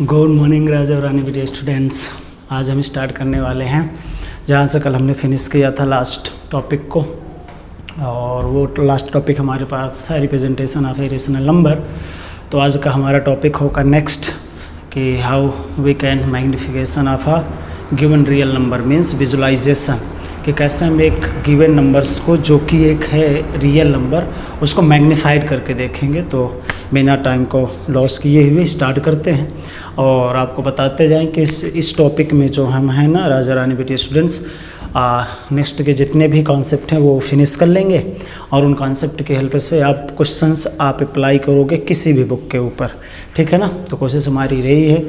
Good morning राजा और रानी बेटे students. आज हम स्टार्ट करने वाले हैं जहाँ से कल हमने फिनिश किया था लास्ट टॉपिक को, और वो लास्ट टॉपिक हमारे पास है representation of a rational number. तो आज का हमारा टॉपिक होगा नेक्स्ट कि how we can magnification of a given real number means visualization, कि कैसे हम एक गिवन नंबर्स को जो कि एक है रियल नंबर उसको मैग्नीफाइड करके देखेंगे। तो बिना टाइम को लॉस किए हुए स्टार्ट करते हैं और आपको बताते जाएं कि इस टॉपिक में जो हम हैं ना राजा रानी बेटी स्टूडेंट्स, नेक्स्ट के जितने भी कॉन्सेप्ट हैं वो फिनिश कर लेंगे और उन कॉन्सेप्ट के हेल्प से आप क्वेश्चंस आप अप्लाई करोगे किसी भी बुक के ऊपर, ठीक है ना। तो कोशिश हमारी रही है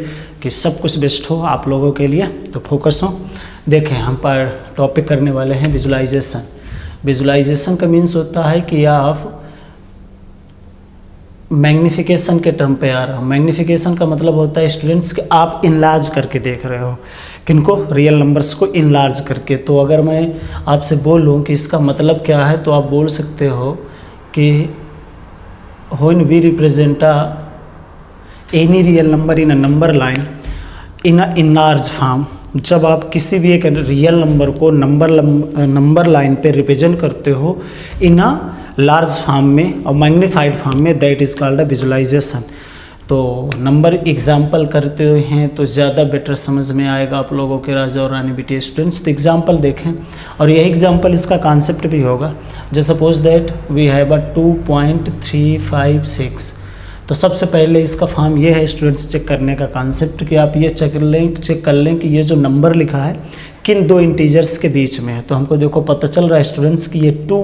कि सब कुछ बेस्ट हो आप लोगों के लिए, तो फोकस हो। देखें हम पर टॉपिक करने वाले हैं विजुलाइजेशन। विजुलाइजेशन का मीन्स होता है कि आप मैग्निफिकेशन के टर्म पे आ रहे हो। मैग्निफिकेशन का मतलब होता है स्टूडेंट्स कि आप इनलार्ज करके देख रहे हो, किनको, रियल नंबर्स को इनलार्ज करके। तो अगर मैं आपसे बोलूं कि इसका मतलब क्या है तो आप बोल सकते हो कि when we represent any real number in a number line in a enlarge form, जब आप किसी भी एक रियल नंबर को नंबर लाइन पे रिप्रेजेंट करते हो इन अ लार्ज फॉर्म में और मैग्नीफाइड फॉर्म में, that is called a visualization. तो नंबर एग्जाम्पल करते हैं तो ज़्यादा बेटर समझ में आएगा आप लोगों के राजा और रानी बेटी स्टूडेंट्स। तो एग्जाम्पल देखें और यही एग्जाम्पल इसका कॉन्सेप्ट भी होगा। जैसे suppose that we have a 2.356। तो सबसे पहले इसका फॉर्म ये है स्टूडेंट्स चेक करने का कॉन्सेप्ट कि आप ये चेक कर लें कि ये जो नंबर लिखा है किन दो इंटीजर्स के बीच में है। तो हमको देखो पता चल रहा है स्टूडेंट्स कि ये 2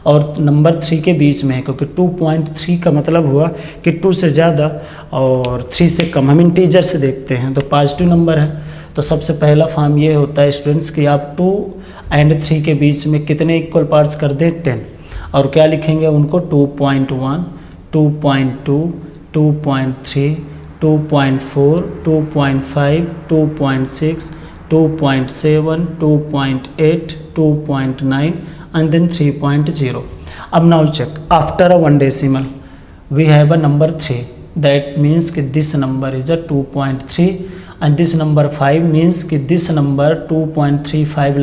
और नंबर 3 के बीच में है, क्योंकि 2.3 का मतलब हुआ कि 2 से ज़्यादा और 3 से कम। हम इंटीजर से देखते हैं तो पॉजिटिव नंबर है। तो सबसे पहला फॉर्म ये होता है स्टूडेंट्स कि आप 2 और 3 के बीच में कितने इक्वल पार्ट्स कर दें, 10। और क्या लिखेंगे उनको, 2.1, 2.2, 2.3, 2.4, 2.5, 2.6, 2.7, 2.8, 2.9 and then 3.0. अब now check after a one decimal we have a number 3, that means कि this number is a 2.3 and this number 5 means कि this number 2.35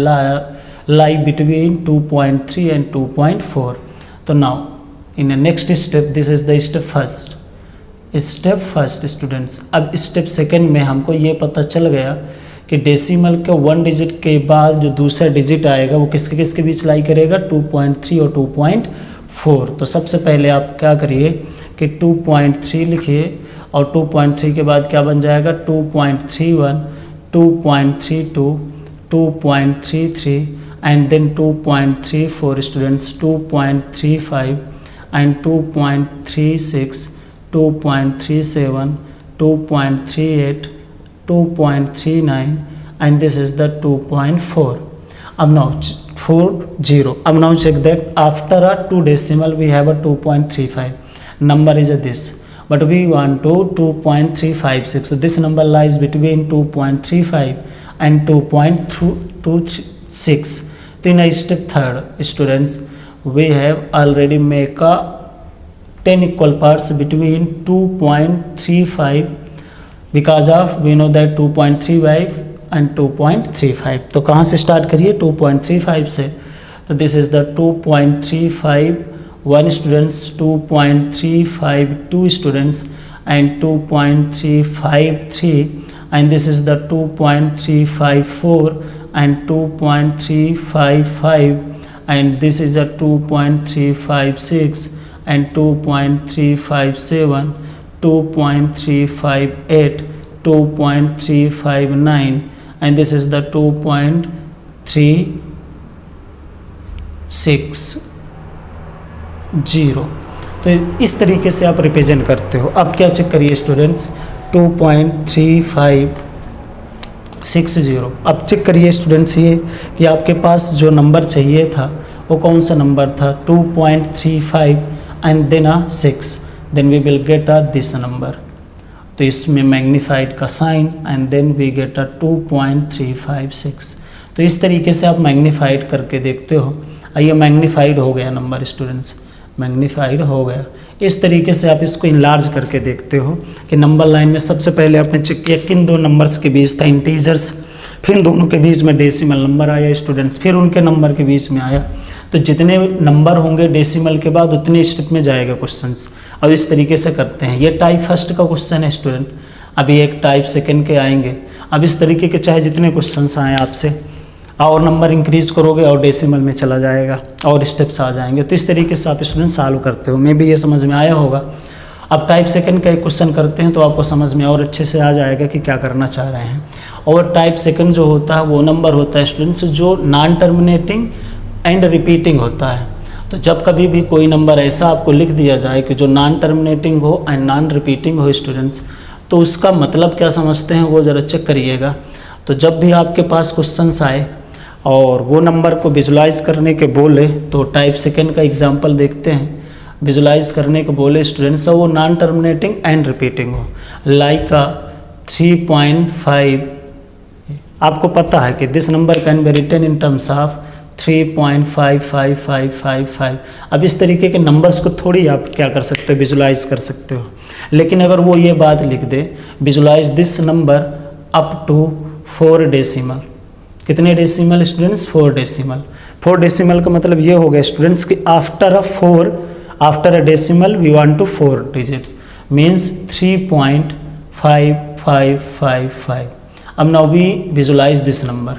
lie between 2.3 and 2.4. तो now in the next step, this is the step first students। अब step second में हमको ये पता चल गया कि डेसिमल के 1 डिजिट के बाद जो दूसरा डिजिट आएगा वो किसके बीच लाई करेगा, 2.3 और 2.4। तो सबसे पहले आप क्या करिए कि 2.3 लिखिए और 2.3 के बाद क्या बन जाएगा, 2.31, 2.32, 2.33 and then 2.34 students, 2.35 and 2.36, 2.37, 2.38, 2.39 and this is the 2.4. अब now 40. अब now check that after a 2 decimal we have a 2.35. Number is a this, but we want to 2.356. So this number lies between 2.35 and 2.26. Then I step third students, we have already make a 10 equal parts between 2.35 because of we know that 2.35 and 2.35. तो कहाँ से start करिए, 2.35 से। तो this is the 2.351 students, 2.352 students and 2.353 and this is the 2.354 and 2.355 and this is the 2.356 and 2.357, 2.358, 2.359 and this is the 2.360। तो इस तरीके से आप रिप्रेजेंट करते हो। अब क्या चेक करिए स्टूडेंट्स, 2.3560। अब चेक करिए स्टूडेंट्स ये कि आपके पास जो नंबर चाहिए था वो कौन सा नंबर था, 2.35 and then a 6, then we will get a this number। तो इसमें मैग्नीफाइड का sign and then we get a 2.356। तो इस तरीके से आप मैग्नीफाइड करके देखते हो। ये मैग्नीफाइड हो गया नंबर स्टूडेंट्स, मैग्नीफाइड हो गया। इस तरीके से आप इसको इनलार्ज करके देखते हो कि नंबर लाइन में सबसे पहले आपने चेक किया किन दो नंबर्स के बीच था, इंटीजर्स, फिर दोनों के बीच में डेसिमल नंबर आया स्टूडेंट्स, फिर उनके नंबर के बीच में आया। तो जितने नंबर होंगे डेसिमल के बाद उतने स्टेप में जाएगा क्वेश्चंस। अब इस तरीके से करते हैं। ये टाइप फर्स्ट का क्वेश्चन है स्टूडेंट, अभी एक टाइप सेकंड के आएंगे। अब इस तरीके के चाहे जितने क्वेश्चंस आए आपसे, और नंबर इंक्रीज करोगे और डेसिमल में चला जाएगा और स्टेप्स आ जाएंगे। तो इस तरीके से आप स्टूडेंट सॉल्व करते हो। मे भी ये समझ में आया होगा। अब टाइप सेकंड का एक क्वेश्चन करते हैं तो आपको समझ में और अच्छे से आ जाएगा कि क्या करना चाह रहे हैं। और टाइप सेकंड जो होता है वो नंबर होता है स्टूडेंट्स जो नॉन टर्मिनेटिंग एंड रिपीटिंग होता है। तो जब कभी भी कोई नंबर ऐसा आपको लिख दिया जाए कि जो नॉन टर्मिनेटिंग हो एंड नॉन रिपीटिंग हो स्टूडेंट्स, तो उसका मतलब क्या समझते हैं वो ज़रा चेक करिएगा। तो जब भी आपके पास क्वेश्चंस आए और वो नंबर को विजुलाइज करने के बोले, तो टाइप सेकंड का एग्जांपल देखते हैं। विजुलाइज करने को बोले स्टूडेंट्स, वो नॉन टर्मिनेटिंग एंड रिपीटिंग हो, लाइक 3.5। आपको पता है कि this number can be written in terms of 3.55555। अब इस तरीके के नंबर्स को थोड़ी आप क्या कर सकते हो, विजुलाइज कर सकते हो। लेकिन अगर वो ये बात लिख दे, visualise this number up to 4 decimal. कितने डेसिमल स्टूडेंट्स? 4 डेसिमल। 4 डेसिमल का मतलब ये हो गया स्टूडेंट्स कि after a decimal we want to 4 digits, means 3.5555। अब now we visualise this number.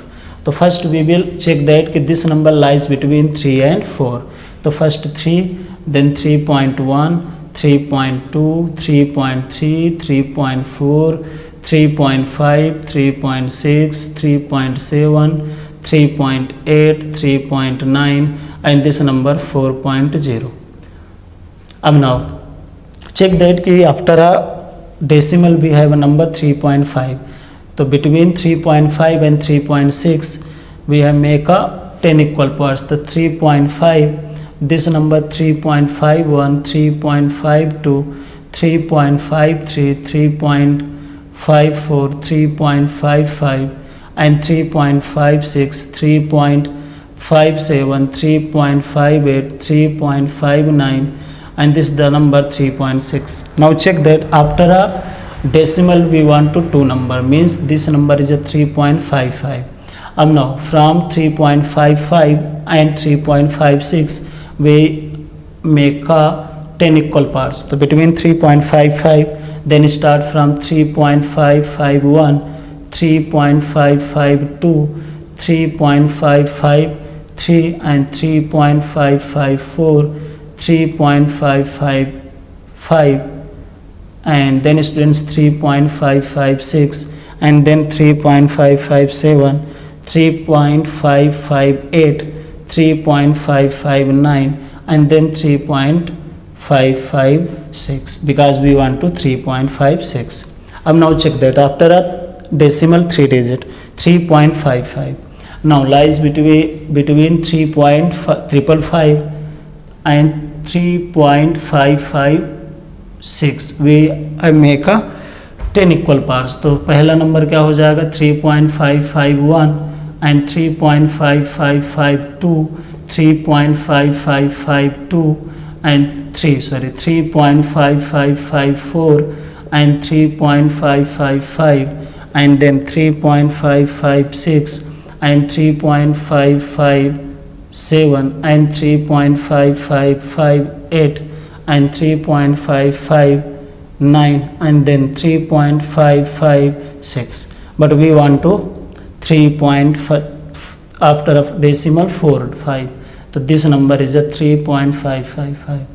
तो first we will check that कि this number lies between 3 and 4। तो first 3, then 3.1, 3.2, 3.3, 3.4, 3.5, 3.6, 3.7, 3.8, 3.9 and this number 4.0. अब now check that कि after a decimal we have a number 3.5. तो between 3.5 and 3.6 we have make a 10 equal parts. तो 3.5, this number 3.51, 3.52, 3.53, 3.54, 3.55 and 3.56, 3.57, 3.58, 3.59 and this is the number 3.6. Now check that after a decimal we want to 2 number, means this number is a 3.55. Now from 3.55 and 3.56 we make a 10 equal parts. So between 3.55, then start from 3.551, 3.552, 3.553 and 3.554, 3.555 and then students 3.556 and then 3.557, 3.558, 3.559 and then 3.556 because we want to 3.56. Now check that after a decimal 3 digit 3.55 now lies between 3.555 and 3.556 we make a 10 equal parts. तो पहला number क्या हो जाएगा 3.551 and 3.5552, 3.5552 and 3.5554 and 3.555 and then 3.556 and 3.557 and 3.558 and 3.559 and then 3.556, but we want to 3.5 after a decimal 4.5. तो this number is a 3.555.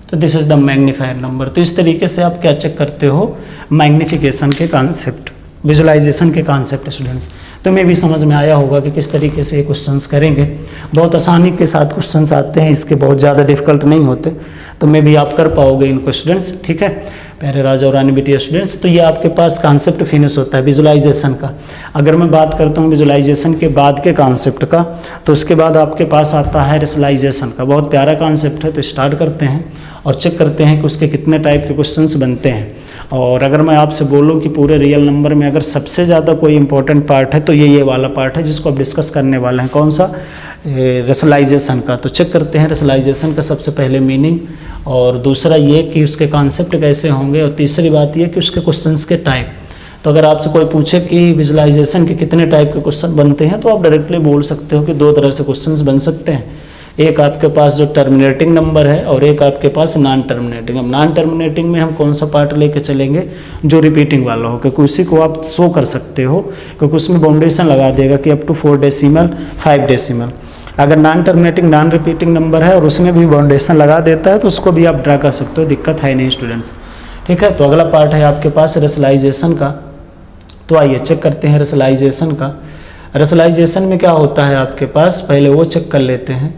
तो this is the magnifier number. तो इस तरीके से आप क्या चेक करते हो, मैग्नीफिकेशन के कॉन्सेप्ट, विजुलाइजेशन के कॉन्सेप्ट स्टूडेंट्स। तो मैं भी समझ में आया होगा कि किस तरीके से ये क्वेश्चंस करेंगे। बहुत आसानी के साथ क्वेश्चंस आते हैं, इसके बहुत ज़्यादा डिफिकल्ट नहीं होते। तो मैं भी आप कर पाओगे इनको स्टूडेंट्स, ठीक है प्यारे राजा और रानी बेटिया स्टूडेंट्स। तो ये आपके पास कॉन्सेप्ट फिनिश होता है विजुलाइजेशन का। अगर मैं बात करता हूँ विजुलाइजेशन के बाद के कॉन्सेप्ट का, तो उसके बाद आपके पास आता है रेशनलाइजेशन का। बहुत प्यारा कॉन्सेप्ट है। तो स्टार्ट करते हैं और चेक करते हैं कि उसके कितने टाइप के क्वेश्चंस बनते हैं। और अगर मैं आपसे बोलूं कि पूरे रियल नंबर में अगर सबसे ज़्यादा कोई इंपॉर्टेंट पार्ट है तो ये वाला पार्ट है जिसको आप डिस्कस करने वाले हैं। कौन सा? रेशनलाइजेशन का। तो चेक करते हैं रेशनलाइजेशन का सबसे पहले मीनिंग और दूसरा ये कि उसके कॉन्सेप्ट कैसे होंगे, और तीसरी बात ये कि उसके क्वेश्चंस के टाइप। तो अगर आपसे कोई पूछे कि विजुलाइजेशन के कितने टाइप के क्वेश्चन बनते हैं, तो आप डायरेक्टली बोल सकते हो कि दो तरह से क्वेश्चंस बन सकते हैं। एक आपके पास जो टर्मिनेटिंग नंबर है और एक आपके पास नॉन टर्मिनेटिंग। अब नॉन टर्मिनेटिंग में हम कौन सा पार्ट लेके चलेंगे, जो रिपीटिंग वाला हो, क्योंकि उसी को आप शो कर सकते हो, क्योंकि उसमें बाउंडेशन लगा देगा कि अप टू 4 डेसिमल 5 डेसिमल। अगर non terminating non repeating number है और उसमें भी बाउंडेशन लगा देता है तो उसको भी आप ड्रा कर सकते हो, दिक्कत है नहीं स्टूडेंट्स। ठीक है, तो अगला पार्ट है आपके पास रेशनलाइजेशन का। तो आइए चेक करते हैं रेशनलाइजेशन का। रेशनलाइजेशन में क्या होता है आपके पास, पहले वो चेक कर लेते हैं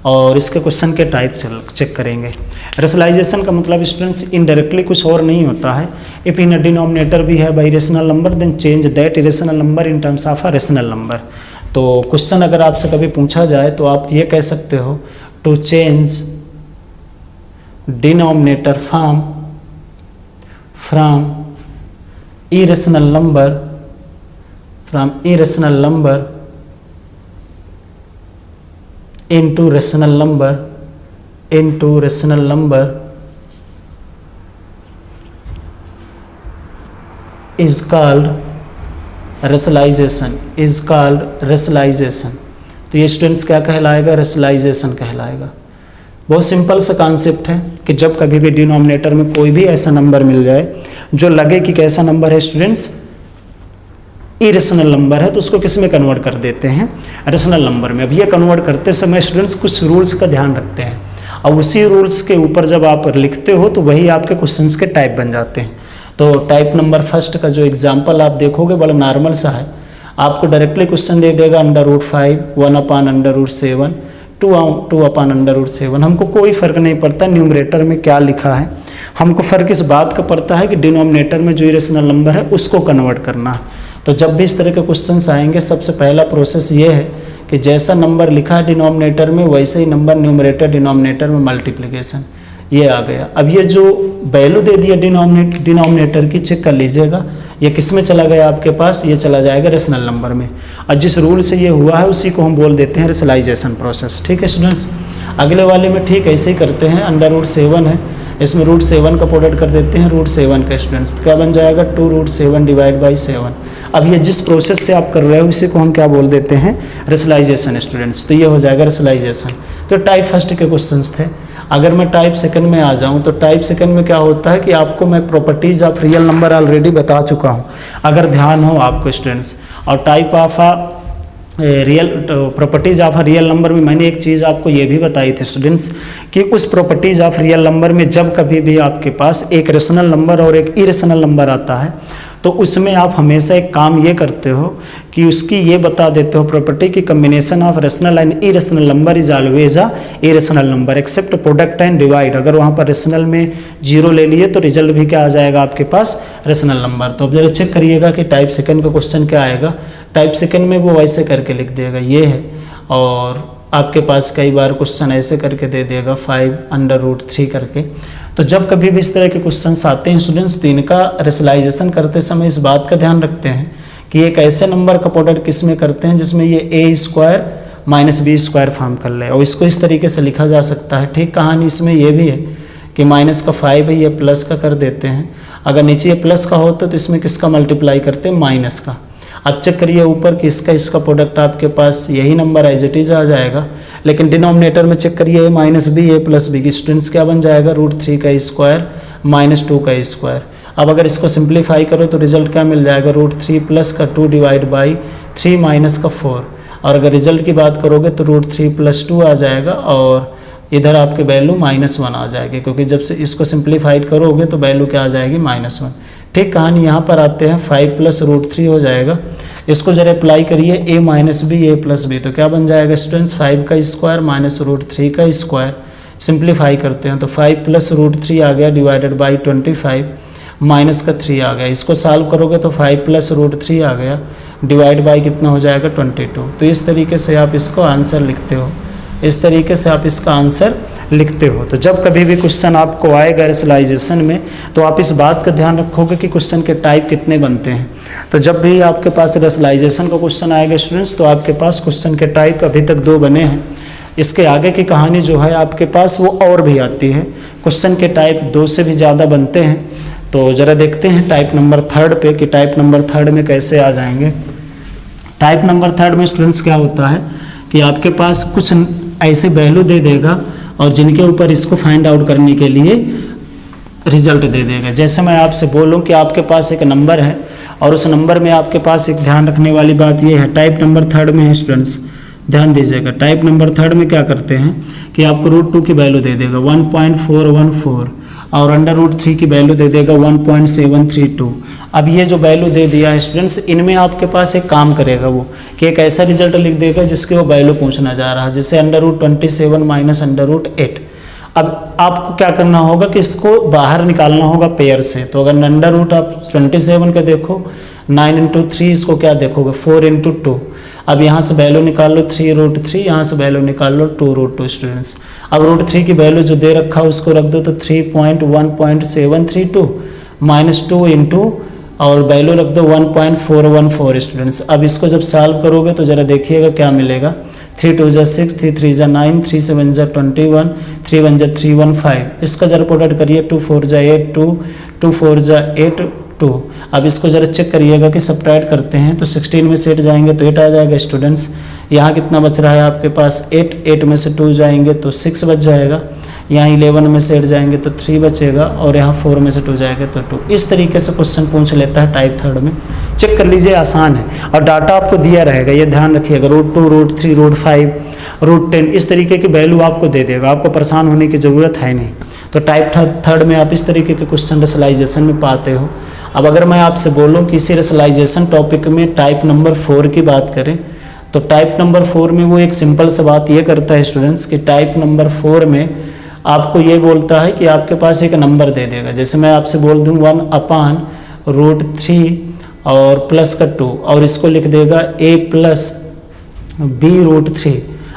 और इसके क्वेश्चन के टाइप चेक करेंगे। रेशनलाइजेशन का मतलब स्टूडेंट्स इनडायरेक्टली कुछ और नहीं होता है। इफ इन अ डिनोमिनेटर भी है by rational number then change that irrational number in terms of a rational number. तो क्वेश्चन अगर आपसे कभी पूछा जाए तो आप ये कह सकते हो, to change denominator from irrational number into rational number is called rationalization। तो ये स्टूडेंट्स क्या कहलाएगा, रेशनलाइजेशन कहलाएगा। बहुत सिंपल सा कॉन्सेप्ट है कि जब कभी भी डिनोमिनेटर में कोई भी ऐसा नंबर मिल जाए जो लगे कि कैसा नंबर है स्टूडेंट्स, इरेशनल नंबर है, तो उसको किस में कन्वर्ट कर देते हैं, रेशनल नंबर में। अब ये कन्वर्ट करते समय स्टूडेंट्स कुछ रूल्स का ध्यान रखते हैं, और उसी रूल्स के ऊपर जब आप लिखते हो तो वही आपके क्वेश्चंस के टाइप बन जाते हैं। तो टाइप नंबर फर्स्ट का जो एग्जाम्पल आप देखोगे बड़ा नॉर्मल सा है। आपको डायरेक्टली क्वेश्चन दे देगा √5 1/√7 2/√7। हमको कोई फ़र्क नहीं पड़ता न्यूमरेटर में क्या लिखा है, हमको फ़र्क इस बात का पड़ता है कि डिनोमिनेटर में जो इरेशनल नंबर है उसको कन्वर्ट करना है। तो जब भी इस तरह के क्वेश्चंस आएंगे सबसे पहला प्रोसेस ये है कि जैसा नंबर लिखा है डिनोमिनेटर में वैसे ही नंबर न्यूमरेटर डिनोमिनेटर में मल्टीप्लिकेशन, ये आ गया। अब ये जो वैल्यू दे दिया डिनोमिनेटर की, चेक कर लीजिएगा ये किस में चला गया आपके पास, ये चला जाएगा रेशनल नंबर में। और जिस रूल से ये हुआ है उसी को हम बोल देते हैं रेशनलाइजेशन प्रोसेस। ठीक है स्टूडेंट्स, अगले वाले में ठीक ऐसे ही करते हैं। √7 है, इसमें √7 का प्रोडक्ट कर देते हैं √7 का स्टूडेंट्स, तो क्या बन जाएगा 2√7 डिवाइड बाई 7। अब ये जिस प्रोसेस से आप कर रहे हो इसी को हम क्या बोल देते हैं, रेशनलाइजेशन स्टूडेंट्स। तो ये हो जाएगा रेशनलाइजेशन। तो टाइप फर्स्ट के क्वेश्चंस थे। अगर मैं टाइप सेकंड में आ जाऊं तो टाइप सेकंड में क्या होता है कि आपको मैं properties of real number already बता चुका हूं, अगर ध्यान हो आपको स्टूडेंट्स। और type of properties of real number में मैंने एक चीज़ आपको ये भी बताई थी स्टूडेंट्स कि उस प्रॉपर्टीज़ ऑफ रियल नंबर में जब कभी भी आपके पास एक रेशनल नंबर और एक इरेशनल नंबर आता है तो उसमें आप हमेशा एक काम ये करते हो कि उसकी ये बता देते हो प्रॉपर्टी की combination of rational and irrational number is always a irrational number except product and divide. अगर वहाँ पर रेशनल में 0 ले लिए तो रिजल्ट भी क्या आ जाएगा आपके पास, रेशनल नंबर। तो अब जरा चेक करिएगा कि टाइप सेकंड का क्वेश्चन क्या आएगा। टाइप सेकंड में वो वैसे करके लिख देगा, ये है, और आपके पास कई बार क्वेश्चन ऐसे करके दे देगा 5/√3 करके। तो जब कभी भी इस तरह के क्वेश्चंस आते हैं स्टूडेंट्स तो इनका रेशनलाइजेशन करते समय इस बात का ध्यान रखते हैं कि एक ऐसे नंबर का प्रोडक्ट किस में करते हैं जिसमें ये a² - b² फॉर्म कर ले, और इसको इस तरीके से लिखा जा सकता है। ठीक कहानी इसमें ये भी है कि माइनस का 5 है, ये प्लस का कर देते हैं। अगर नीचे ये प्लस का होता तो इसमें किसका मल्टीप्लाई करते हैं, माइनस का। अब चेक करिए ऊपर कि इसका प्रोडक्ट आपके पास यही नंबर एज इट इज आ जाएगा, लेकिन डिनोमिनेटर में चेक करिए a - b a + b। Students क्या बन जाएगा, √3 का स्क्वायर -2 का स्क्वायर। अब अगर इसको सिंप्लीफाई करो तो रिजल्ट क्या मिल जाएगा, √3 + का 2 डिवाइड बाई 3 - का 4। और अगर रिजल्ट की बात करोगे तो √3 + 2 आ जाएगा, और इधर आपके वैल्यू -1 आ जाएगी, क्योंकि जब से इसको सिंप्लीफाइड करोगे तो वैल्यू क्या आ जाएगी, -1। ठीक कहानी यहाँ पर आते हैं 5 + √3 हो जाएगा। इसको जरा अप्लाई करिए a - b a + b, तो क्या बन जाएगा स्टूडेंट्स, 5 का स्क्वायर -√3 का स्क्वायर। सिंप्लीफाई करते हैं तो 5 + √3 आ गया डिवाइडेड बाई 25 माइनस का 3 आ गया। इसको सॉल्व करोगे तो 5 + √3 आ गया डिवाइड बाई कितना हो जाएगा, 22। तो इस तरीके से आप इसको आंसर लिखते हो, इस तरीके से आप इसका आंसर लिखते हो। तो जब कभी भी क्वेश्चन आपको आएगा रेशनलाइजेशन में तो आप इस बात का ध्यान रखोगे कि क्वेश्चन के टाइप कितने बनते हैं। तो जब भी आपके पास रेशनलाइजेशन का क्वेश्चन आएगा स्टूडेंट्स तो आपके पास क्वेश्चन के टाइप अभी तक 2 बने हैं। इसके आगे की कहानी जो है आपके पास वो और भी आती है, क्वेश्चन के टाइप 2 से भी ज़्यादा बनते हैं। तो ज़रा देखते हैं टाइप नंबर 3 पे कि टाइप नंबर 3 में कैसे आ जाएंगे। टाइप नंबर 3 में स्टूडेंट्स क्या होता है कि आपके पास कुछ ऐसे वैल्यू दे देगा और जिनके ऊपर इसको फाइंड आउट करने के लिए रिजल्ट दे देगा। जैसे मैं आपसे बोलूं कि आपके पास एक नंबर है और उस नंबर में आपके पास एक ध्यान रखने वाली बात यह है, टाइप नंबर 3 में है स्टूडेंट्स, ध्यान दीजिएगा। टाइप नंबर 3 में क्या करते हैं कि आपको √2 की वैल्यू दे देगा 1.414 और √3 की वैल्यू दे देगा 1.732। अब ये जो वैल्यू दे दिया है स्टूडेंट्स, इनमें आपके पास एक काम करेगा वो कि एक ऐसा रिजल्ट लिख देगा जिसके वो वैल्यू पूछना जा रहा है, जैसे √27 माइनस √8। अब आपको क्या करना होगा कि इसको बाहर निकालना होगा पेयर से। तो अगर अंडर रूट आप 27 का देखो, 9 × 3 इसको क्या देखोगे 4 × 2। अब यहाँ से वैल्यू निकाल लो 3√3, यहाँ से वैल्यू निकाल लो 2√2 स्टूडेंट्स। अब √3 की वैल्यू जो दे रखा है उसको रख दो, तो 3.1.732 माइनस 2 इंटू और वैल्यू रख दो 1.414 स्टूडेंट्स। अब इसको जब सॉल्व करोगे तो ज़रा देखिएगा क्या मिलेगा। 3 2 = 6, 3 3 = 9, 3 7 = 21, 3 1 = 315। इसका जरा प्रोडक्ट करिए, 2 4 = 8, 2 4 = 8, 2। अब इसको जरा चेक करिएगा कि सब्ट्रैक्ट करते हैं तो 16 में से 8 जाएंगे तो 8 आ जाएगा स्टूडेंट्स। यहाँ कितना बच रहा है आपके पास 8 में से 2 जाएंगे तो 6 बच जाएगा। यहाँ 11 में से 8 जाएंगे तो 3 बचेगा और यहाँ 4 में से 2 जाएगा तो 2। इस तरीके से क्वेश्चन पूछ लेता है टाइप 3 में। चेक कर लीजिए, आसान है और डाटा आपको दिया रहेगा, ये ध्यान रखिएगा। √2, √3, √5, √10 इस तरीके की वैल्यू आपको दे देगा, आपको परेशान होने की ज़रूरत है नहीं। तो टाइप 3 में आप इस तरीके के क्वेश्चन रेशनलाइजेशन में पाते हो। अब अगर मैं आपसे बोलूँ कि इसी रेशनलाइजेशन टॉपिक में टाइप नंबर 4 की बात करें तो टाइप नंबर 4 में वो एक सिंपल सा बात ये करता है स्टूडेंट्स कि टाइप नंबर 4 में आपको ये बोलता है कि आपके पास एक नंबर दे देगा। जैसे मैं आपसे बोल दूँ 1/√3 और प्लस का 2 और इसको लिख देगा a + b√3।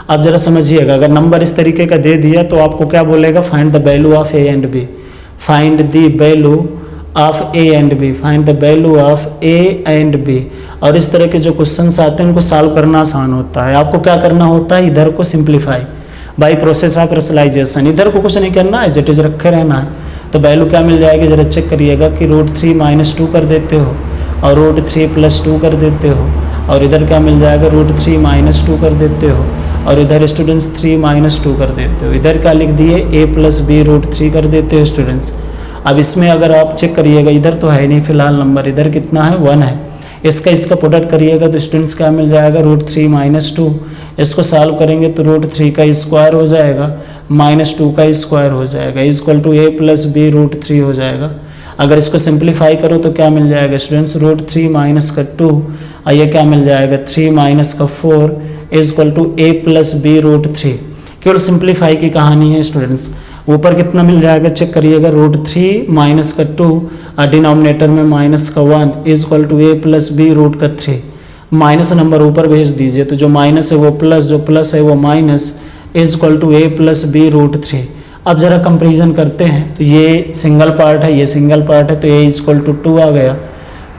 अब जरा समझिएगा, अगर नंबर इस तरीके का दे दिया तो आपको क्या बोलेगा, find the value of a and b, find the value of a and b, find the value of a and b। और इस तरह के जो क्वेश्चंस आते हैं उनको सॉल्व करना आसान होता है। आपको क्या करना होता है, इधर को simplify by process of rationalization, इधर को कुछ नहीं करना है, एज इट इज रखे रहना है। तो वैल्यू क्या मिल जाएगी, जरा चेक करिएगा कि √3 - 2 कर देते हो और √3 + 2 कर देते हो और इधर क्या मिल जाएगा, √3 - 2 कर देते हो और इधर स्टूडेंट्स 3 - 2 कर देते हो। इधर क्या लिख दिए, a + b√3 कर देते हो स्टूडेंट्स। अब इसमें अगर आप चेक करिएगा, इधर तो है नहीं फिलहाल नंबर, इधर कितना है 1 है। इसका प्रोडक्ट करिएगा तो स्टूडेंट्स क्या मिल जाएगा, √3 - 2। इसको सॉल्व करेंगे तो √3 का स्क्वायर हो जाएगा -2 का स्क्वायर हो जाएगा इक्वल टू a + b√3 हो जाएगा। अगर इसको सिंप्लीफाई करो तो क्या मिल जाएगा स्टूडेंट्स, √3 - 2 और ये क्या मिल जाएगा 3 - 4 इक्वल टू a + b√3। केवल सिंप्लीफाई की कहानी है स्टूडेंट्स। ऊपर कितना मिल जाएगा चेक करिएगा, √3 - 2 और डिनोमिनेटर में -1 equal to a + b√3। Minus number ऊपर भेज दीजिए तो जो माइनस है वो प्लस, जो प्लस है वो minus equal to a + b√3। अब जरा कंपेरिजन करते हैं तो ये सिंगल पार्ट है, ये सिंगल पार्ट है, तो a = 2 आ गया।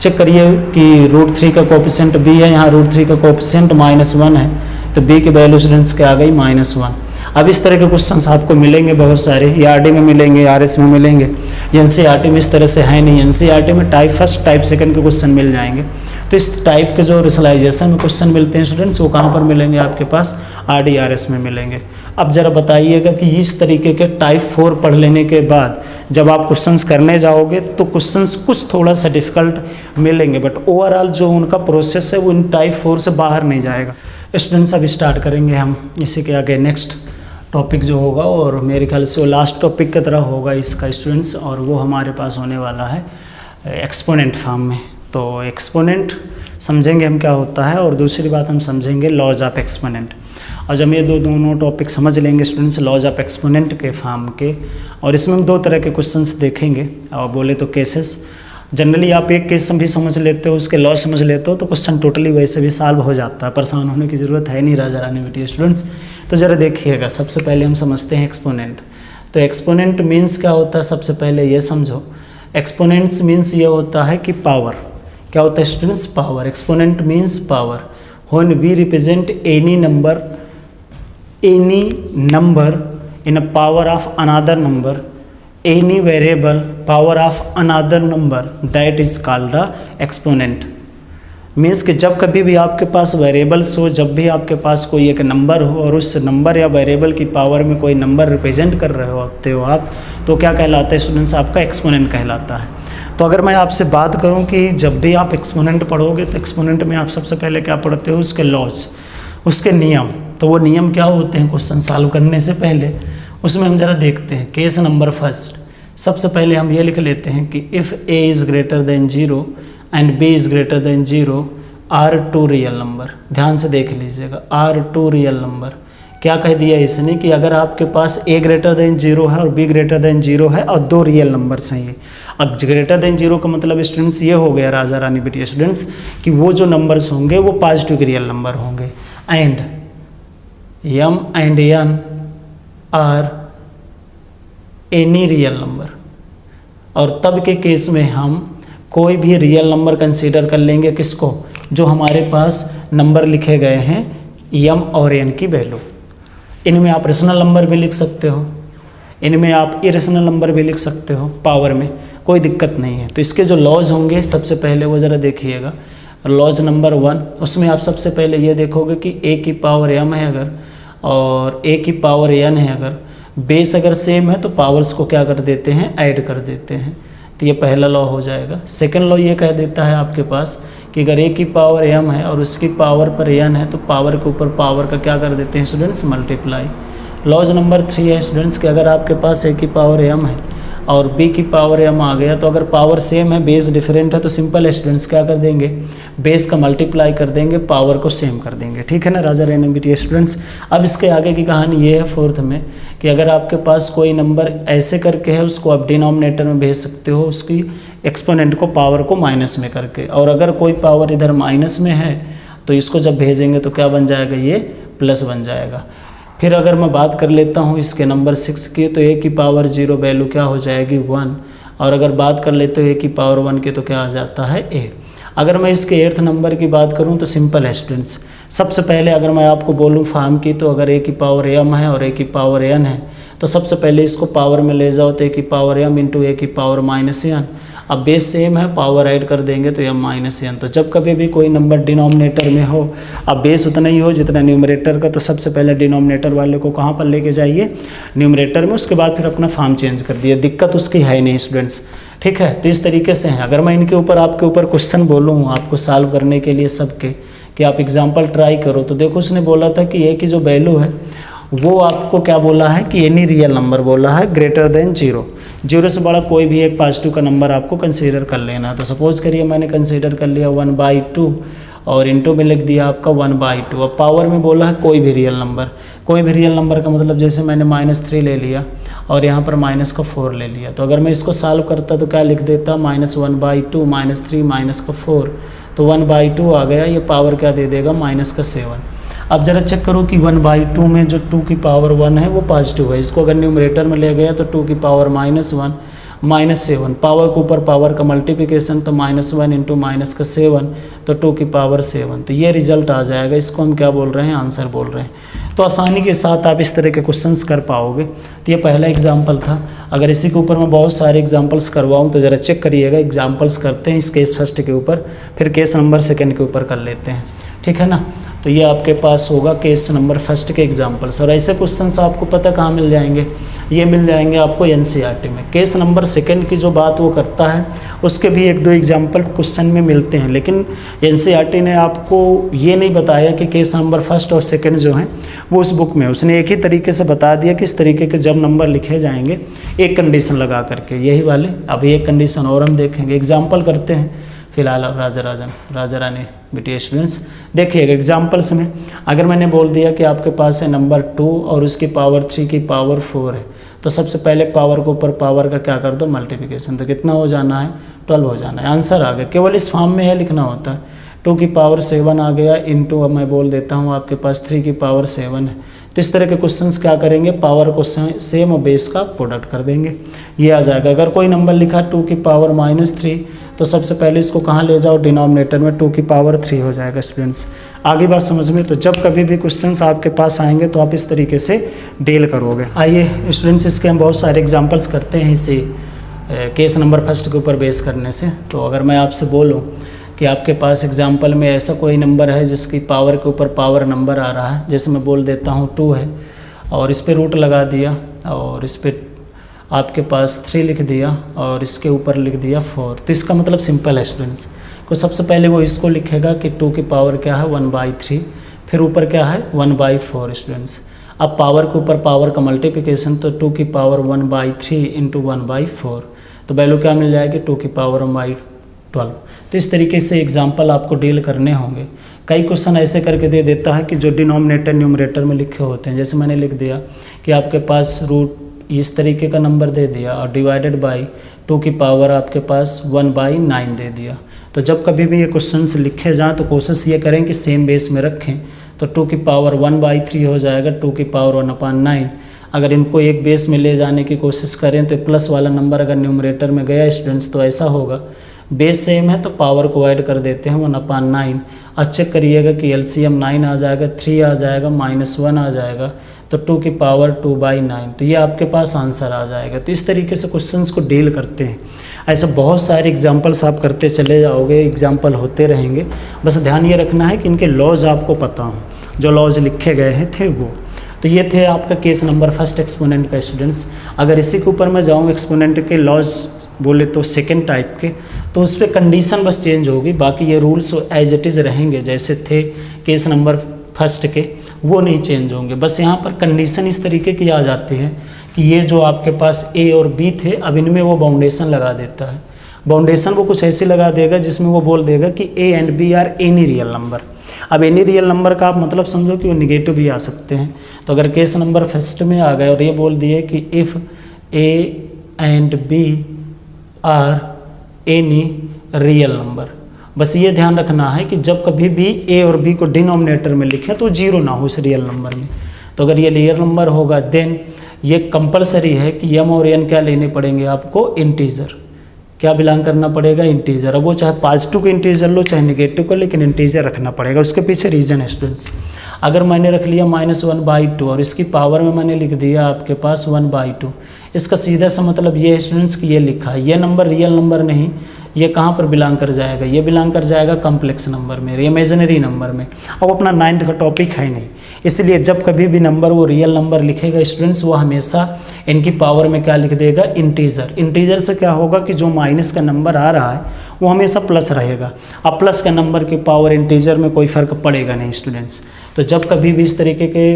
चेक करिए कि √3 का कोएफिशिएंट b है, यहाँ √3 का कोएफिशिएंट -1 है तो b की वैल्यू स्टूडेंट्स क्या आ गई -1। अब इस तरह के क्वेश्चंस आपको मिलेंगे बहुत सारे, ERD में मिलेंगे, RS में मिलेंगे। NCERT में इस तरह से है नहीं, NCERT में टाइप 1, टाइप 2 के क्वेश्चन मिल जाएंगे। तो इस टाइप के जो रेशनलाइजेशन में क्वेश्चन मिलते हैं स्टूडेंट्स वो कहाँ पर मिलेंगे, आपके पास RD RS में मिलेंगे। अब जरा बताइएगा कि इस तरीके के टाइप 4 पढ़ लेने के बाद जब आप क्वेश्चंस करने जाओगे तो क्वेश्चंस कुछ थोड़ा सा डिफिकल्ट मिलेंगे, बट ओवरऑल जो उनका प्रोसेस है वो इन टाइप 4 से बाहर नहीं जाएगा। स्टूडेंट्स अब स्टार्ट करेंगे हम इसी के आगे नेक्स्ट टॉपिक जो होगा, और मेरे ख्याल से वो लास्ट टॉपिक की तरह होगा इसका स्टूडेंट्स, और वो हमारे पास होने वाला है एक्सपोनेंट फॉर्म में। तो एक्सपोनेंट समझेंगे हम क्या होता है, और दूसरी बात हम समझेंगे लॉज ऑफ एक्सपोनेंट। और जब ये दोनों टॉपिक समझ लेंगे स्टूडेंट्स लॉज ऑफ एक्सपोनेंट के फॉर्म के, और इसमें हम 2 तरह के क्वेश्चंस देखेंगे, और बोले तो केसेस। जनरली आप एक केस भी समझ लेते हो, उसके लॉ समझ लेते हो तो क्वेश्चन टोटली वैसे भी सॉल्व हो जाता है, परेशान होने की ज़रूरत है नहीं राजा रानी बेटी स्टूडेंट्स। तो ज़रा देखिएगा, सबसे पहले हम समझते हैं एक्सपोनेंट। तो एक्सपोनेंट मीन्स क्या होता है, सबसे पहले ये समझो, एक्सपोनेंट्स मीन्स ये होता है कि पावर। क्या होता है students, power. Exponent means power. When we represent any number in a power of another number any variable power of another number that is called a exponent. Means कि जब कभी भी आपके पास वेरिएबल्स हो, जब भी आपके पास कोई एक नंबर हो और उस नंबर या वेरिएबल की पावर में कोई नंबर रिप्रेजेंट कर रहे होते हो आप, तो क्या कहलाता है स्टूडेंट्स? आपका एक्सपोनेंट कहलाता है। तो अगर मैं आपसे बात करूं कि जब भी आप एक्सपोनेंट पढ़ोगे तो एक्सपोनेंट में आप सबसे पहले क्या पढ़ते हो? उसके लॉज, उसके नियम। तो वो नियम क्या होते हैं क्वेश्चन सॉल्व करने से पहले, उसमें हम जरा देखते हैं। केस नंबर फर्स्ट, सबसे पहले हम ये लिख लेते हैं कि if A is greater than 0 and B is greater than 0 are two real number. ध्यान से देख लीजिएगा, आर टू रियल नंबर। क्या कह दिया इसने कि अगर आपके पास ए ग्रेटर देन 0 है और बी ग्रेटर देन 0 है और दो रियल नंबर्स हैं ये। अब ग्रेटर देन 0 का मतलब स्टूडेंट्स ये हो गया राजा रानी बेटी स्टूडेंट्स कि वो जो नंबर्स होंगे वो पॉजिटिव रियल नंबर होंगे। And m and n are any real number. और तब के केस में हम कोई भी रियल नंबर कंसीडर कर लेंगे, किसको? जो हमारे पास नंबर लिखे गए हैं m और n की वैल्यू। इनमें आप रेशनल नंबर भी लिख सकते हो, इनमें आप इरेशनल नंबर भी लिख सकते हो, पावर में कोई दिक्कत नहीं है। तो इसके जो लॉज होंगे सबसे पहले वो ज़रा देखिएगा। लॉज नंबर 1, उसमें आप सबसे पहले ये देखोगे कि a की पावर m है अगर और a की पावर n है, अगर बेस अगर सेम है तो पावर्स को क्या कर देते हैं? ऐड कर देते हैं। तो ये पहला लॉ हो जाएगा। सेकंड लॉ ये कह देता है आपके पास कि अगर a की पावर m है और उसकी पावर पर n है तो पावर के ऊपर पावर का क्या कर देते हैं स्टूडेंट्स? मल्टीप्लाई। लॉज नंबर 3 है स्टूडेंट्स कि अगर आपके पास a की पावर m है और b की पावर m आ गया तो अगर पावर सेम है बेस डिफरेंट है तो सिंपल स्टूडेंट्स क्या कर देंगे? बेस का मल्टीप्लाई कर देंगे, पावर को सेम कर देंगे। ठीक है ना राजा रानी बेटी स्टूडेंट्स। अब इसके आगे की कहानी ये है फोर्थ में कि अगर आपके पास कोई नंबर ऐसे करके है उसको आप डिनोमिनेटर में भेज सकते हो, उसकी एक्सपोनेंट को पावर को माइनस में करके। और अगर कोई पावर इधर माइनस में है तो इसको जब भेजेंगे तो क्या बन जाएगा? ये प्लस बन जाएगा। फिर अगर मैं बात कर लेता हूँ इसके नंबर 6 की, तो a की पावर 0 वैल्यू क्या हो जाएगी? 1। और अगर बात कर लेते हो a की पावर 1 की तो क्या आ जाता है? a। अगर मैं इसके 8th नंबर की बात करूँ तो सिंपल है स्टूडेंट्स। सबसे पहले अगर मैं आपको बोलूँ फॉर्म की, तो अगर a की पावर m है और a की पावर n है तो सबसे पहले इसको पावर में ले जाओ तो a की पावर m इंटू a की पावर माइनस n। अब बेस सेम है, पावर ऐड कर देंगे तो m माइनस n। तो जब कभी भी कोई नंबर डिनोमिनेटर में हो, अब बेस उतना ही हो जितना न्यूमरेटर का, तो सबसे पहले डिनोमिनेटर वाले को कहाँ पर लेके जाइए? न्यूमरेटर में। उसके बाद फिर अपना फॉर्म चेंज कर दिया, दिक्कत उसकी है नहीं स्टूडेंट्स। ठीक है, तो इस तरीके से है। अगर मैं इनके ऊपर आपके ऊपर क्वेश्चन बोलूँ आपको सॉल्व करने के लिए सबके, कि आप एग्जाम्पल ट्राई करो, तो देखो उसने बोला था कि a की जो वैल्यू है वो आपको क्या बोला है कि एनी रियल नंबर बोला है ग्रेटर देन 0। 0 से बड़ा कोई भी एक पॉजिटिव का नंबर आपको कंसीडर कर लेना है। तो सपोज करिए मैंने कंसीडर कर लिया 1/2 और इंटू में लिख दिया आपका 1/2। अब पावर में बोला है कोई भी रियल नंबर। कोई भी रियल नंबर का मतलब जैसे मैंने -3 ले लिया और यहाँ पर माइनस का 4 ले लिया। तो अगर मैं इसको सॉल्व करता तो क्या लिख देता? -1/2 -3 -4, तो 1/2 आ गया। ये पावर क्या दे देगा? -7। अब जरा चेक करो कि 1/2 में जो 2 की पावर 1 है वो पॉजिटिव है। इसको अगर न्यूमरेटर में ले गया तो 2 की पावर -1 -7, पावर के ऊपर पावर का मल्टीप्लिकेशन, तो -1 इंटू -7 तो 2 की पावर 7। तो ये रिजल्ट आ जाएगा। इसको हम क्या बोल रहे हैं? आंसर बोल रहे हैं। तो आसानी के साथ आप इस तरह के क्वेश्चंस कर पाओगे। तो ये पहला एग्जाम्पल था। अगर इसी के ऊपर मैं बहुत सारे एग्जाम्पल्स करवाऊँ तो ज़रा चेक करिएगा। एग्जाम्पल्स करते हैं इस केस फर्स्ट के ऊपर, फिर केस नंबर सेकेंड के ऊपर कर लेते हैं। ठीक है ना? तो ये आपके पास होगा केस नंबर फर्स्ट के एग्जाम्पल्स। और ऐसे क्वेश्चंस आपको पता कहाँ मिल जाएंगे? ये मिल जाएंगे आपको एनसीईआरटी में। केस नंबर सेकंड की जो बात वो करता है उसके भी 1-2 एग्जाम्पल क्वेश्चन में मिलते हैं, लेकिन एनसीईआरटी ने आपको ये नहीं बताया कि केस नंबर फर्स्ट और सेकंड जो हैं वो उस बुक में, उसने एक ही तरीके से बता दिया कि इस तरीके के जब नंबर लिखे जाएंगे एक कंडीशन लगा करके, यही वाले। अभी एक कंडीशन और हम देखेंगे, एग्जाम्पल करते हैं फिलहाल। राजा रानी बेटी स्टूडेंट्स देखिएगा एग्जाम्पल्स में, अगर मैंने बोल दिया कि आपके पास है नंबर 2 और उसकी पावर 3 की पावर 4 है, तो सबसे पहले पावर के ऊपर पावर का क्या कर दो? मल्टीप्लिकेशन। तो कितना हो जाना है? 12 हो जाना है। आंसर आ गया। केवल इस फॉर्म में यह लिखना होता है। 2 की पावर 7 आ गया इंटू, अब मैं बोल देता हूँ आपके पास 3 की पावर 7 है। तो इस तरह के क्वेश्चंस क्या करेंगे? पावर को सेम और बेस का प्रोडक्ट कर देंगे, ये आ जाएगा। अगर कोई नंबर लिखा 2 की पावर -3 तो सबसे पहले इसको कहाँ ले जाओ, डिनोमिनेटर में 2 की पावर 3 हो जाएगा स्टूडेंट्स। आगे बात समझ में। तो जब कभी भी क्वेश्चंस आपके पास आएंगे तो आप इस तरीके से डील करोगे। आइए स्टूडेंट्स, इसके हम बहुत सारे एग्जांपल्स करते हैं इसी केस नंबर फर्स्ट के ऊपर बेस करने से। तो अगर मैं आपसे बोलूं कि आपके पास एग्जांपल में ऐसा कोई नंबर है जिसकी पावर के ऊपर पावर नंबर आ रहा है, जैसे मैं बोल देता हूँ 2 है और इस पर रूट लगा दिया और इस पर आपके पास 3 लिख दिया और इसके ऊपर लिख दिया 4, तो इसका मतलब सिंपल है स्टूडेंट्स। तो सबसे पहले वो इसको लिखेगा कि 2 की पावर क्या है 1/3, फिर ऊपर क्या है 1/4 स्टूडेंट्स। अब पावर के ऊपर पावर का मल्टीप्लिकेशन, तो 2 की पावर 1/3 इंटू 1/4, तो वैल्यू क्या मिल जाएगी 2 की पावर 1/12। तो इस तरीके से एग्जाम्पल आपको डील करने होंगे। कई क्वेश्चन ऐसे करके दे देता है कि जो डिनोमिनेटर न्यूमरेटर में लिखे होते हैं, जैसे मैंने लिख दिया कि आपके पास रूट इस तरीके का नंबर दे दिया और डिवाइडेड बाई 2 की पावर आपके पास 1/9 दे दिया। तो जब कभी भी ये क्वेश्चंस लिखे जाएँ तो कोशिश ये करें कि सेम बेस में रखें। तो 2 की पावर 1/3 हो जाएगा 2 की पावर 1/9। अगर इनको एक बेस में ले जाने की कोशिश करें तो प्लस वाला नंबर अगर न्यूमरेटर में गया स्टूडेंट्स तो ऐसा होगा, बेस सेम है तो पावर को ऐड कर देते हैं 1/9। अब चेक करिएगा कि एलसीएम 9 आ जाएगा, 3 आ जाएगा, -1 आ जाएगा, तो 2 की पावर 2/9, तो ये आपके पास आंसर आ जाएगा। तो इस तरीके से क्वेश्चंस को डील करते हैं। ऐसे बहुत सारे एग्जांपल्स आप करते चले जाओगे, एग्जांपल होते रहेंगे। बस ध्यान ये रखना है कि इनके लॉज आपको पता हों, जो लॉज लिखे गए हैं थे वो। तो ये थे आपका केस नंबर फर्स्ट एक्सपोनेंट का स्टूडेंट्स। अगर इसी के ऊपर मैं जाऊँ एक्सपोनेंट के लॉज बोले तो सेकेंड टाइप के, तो उस पर कंडीशन बस चेंज होगी, बाकी ये रूल्स एज इट इज़ रहेंगे जैसे थे केस नंबर फर्स्ट के, वो नहीं चेंज होंगे। बस यहाँ पर कंडीशन इस तरीके की आ जाती है कि ये जो आपके पास ए और बी थे, अब इनमें वो बाउंडेशन लगा देता है। बाउंडेशन वो कुछ ऐसी लगा देगा जिसमें वो बोल देगा कि A and B are any real number. अब एनी रियल नंबर का आप मतलब समझो कि वो निगेटिव भी आ सकते हैं। तो अगर केस नंबर फर्स्ट में आ गए और ये बोल दिए कि if A and B are any real number, बस ये ध्यान रखना है कि जब कभी भी ए और बी को डिनोमिनेटर में लिखें तो 0 ना हो इस रियल नंबर में। तो अगर ये रियल नंबर होगा देन ये कंपलसरी है कि एम और एन क्या लेने पड़ेंगे आपको, इंटीजर। क्या बिलोंग करना पड़ेगा, इंटीजर। अब वो चाहे पॉजिटिव को इंटीजर लो चाहे नेगेटिव को, लेकिन इंटीजर रखना पड़ेगा। उसके पीछे रीज़न है स्टूडेंट्स। अगर मैंने रख लिया -1/2 और इसकी पावर में मैंने लिख दिया आपके पास 1/2, इसका सीधा सा मतलब ये है स्टूडेंट्स कि ये लिखा है ये नंबर रियल नंबर नहीं, ये कहाँ पर बिलोंग कर जाएगा, ये बिलोंग कर जाएगा कॉम्प्लेक्स नंबर में, इमेजिनरी नंबर में। अब अपना 9th का टॉपिक है नहीं, इसलिए जब कभी भी नंबर वो रियल नंबर लिखेगा स्टूडेंट्स, वो हमेशा इनकी पावर में क्या लिख देगा, इंटीजर। इंटीजर से क्या होगा कि जो माइनस का नंबर आ रहा है वो हमेशा प्लस रहेगा। अब प्लस का नंबर की पावर इंटीजर में कोई फ़र्क पड़ेगा नहीं स्टूडेंट्स। तो जब कभी भी इस तरीके के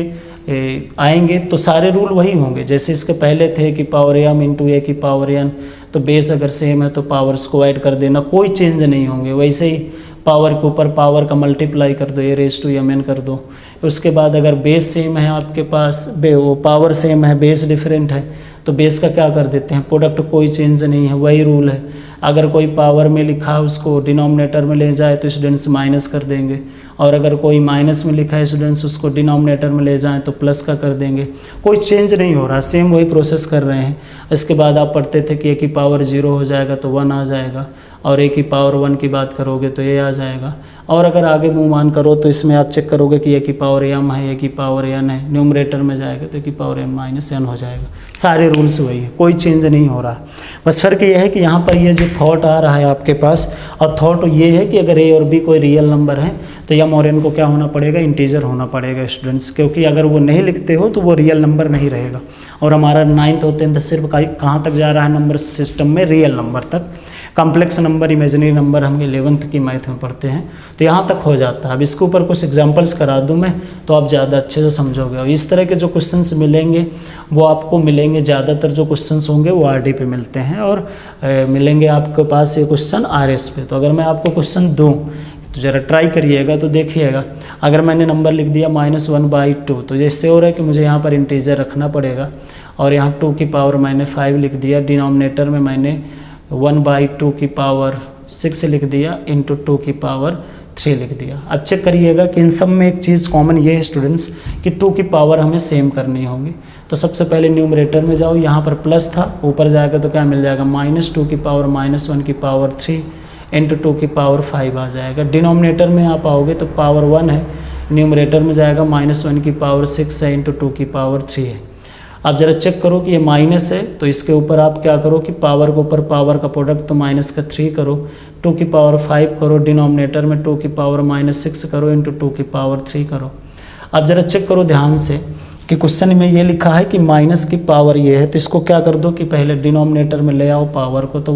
आएंगे तो सारे रूल वही होंगे जैसे इसके पहले थे कि पावर एम इंटू ए की पावर एन, तो बेस अगर सेम है तो पावर्स को ऐड कर देना, कोई चेंज नहीं होंगे। वैसे ही पावर के ऊपर पावर का मल्टीप्लाई कर दो, a⁻m कर दो। उसके बाद अगर बेस सेम है आपके पास, वो पावर सेम है, बेस डिफरेंट है, तो बेस का क्या कर देते हैं, प्रोडक्ट, कोई चेंज नहीं है, वही रूल है। अगर कोई पावर में लिखा है उसको डिनोमिनेटर में ले जाए तो स्टूडेंट्स माइनस कर देंगे, और अगर कोई माइनस में लिखा है स्टूडेंट्स उसको डिनोमिनेटर में ले जाएं तो प्लस का कर देंगे। कोई चेंज नहीं हो रहा, सेम वही प्रोसेस कर रहे हैं। इसके बाद आप पढ़ते थे कि ए की पावर 0 हो जाएगा तो 1 आ जाएगा, और ए की पावर 1 की बात करोगे तो ए आ जाएगा। और अगर आगे मूव मान करो तो इसमें आप चेक करोगे कि ए की पावर m है, ए की पावर n है, न्यूमरेटर में जाएगा तो ए की पावर m-n हो जाएगा। सारे रूल्स वही है, कोई चेंज नहीं हो रहा। बस फ़र्क ये है कि यहाँ पर ये जो थॉट आ रहा है आपके पास, और थॉट ये है कि अगर ए और बी कोई रियल नंबर है तो m और n को क्या होना पड़ेगा, इंटीजर होना पड़ेगा स्टूडेंट्स, क्योंकि अगर वो नहीं लिखते हो तो वो रियल नंबर नहीं रहेगा। और हमारा 9th और 10th सिर्फ कहाँ तक जा रहा है नंबर सिस्टम में, रियल नंबर तक। कॉम्प्लेक्स नंबर, इमेजिनरी नंबर हम 11th की मैथ में पढ़ते हैं, तो यहाँ तक हो जाता है। अब इसके ऊपर कुछ एग्जांपल्स करा दूँ मैं तो आप ज़्यादा अच्छे से समझोगे। और इस तरह के जो क्वेश्चंस मिलेंगे वो आपको मिलेंगे, ज़्यादातर जो क्वेश्चंस होंगे वो आरडी पे मिलते हैं, और मिलेंगे आपके पास ये क्वेश्चन आरएस पे। तो अगर मैं आपको क्वेश्चन दूँ तो ज़रा ट्राई करिएगा, तो देखिएगा अगर मैंने नंबर लिख दिया -1/2, तो ये श्योर है कि मुझे यहाँ पर इंटीजर रखना पड़ेगा, और यहाँ 2 की पावर मैंने 5 लिख दिया, डिनोमिनेटर में मैंने 1/2 की पावर 6 लिख दिया, इंटू 2 की पावर 3 लिख दिया। अब चेक करिएगा कि इन सब में एक चीज़ कॉमन ये है स्टूडेंट्स कि 2 की पावर हमें सेम करनी होगी। तो सबसे पहले न्यूमरेटर में जाओ, यहाँ पर प्लस था, ऊपर जाएगा तो क्या मिल जाएगा, -2 की पावर -1 की पावर 3, इंटू 2 की पावर 5 आ जाएगा। डिनोमिनेटर में आप आओगे तो पावर 1 है, न्यूमरेटर में जाएगा -1 की पावर 6 है इंटू 2 की पावर 3 है। आप ज़रा चेक करो कि ये माइनस है तो इसके ऊपर आप क्या करो कि पावर के ऊपर पावर का प्रोडक्ट तो माइनस का 3 करो, 2 की पावर 5 करो, डिनोमिनेटर में 2 की पावर -6 करो इंटू 2 की पावर 3 करो। अब ज़रा चेक करो ध्यान से कि क्वेश्चन में ये लिखा है कि माइनस की पावर ये है, तो इसको क्या कर दो कि पहले डिनोमिनेटर में ले आओ पावर को, तो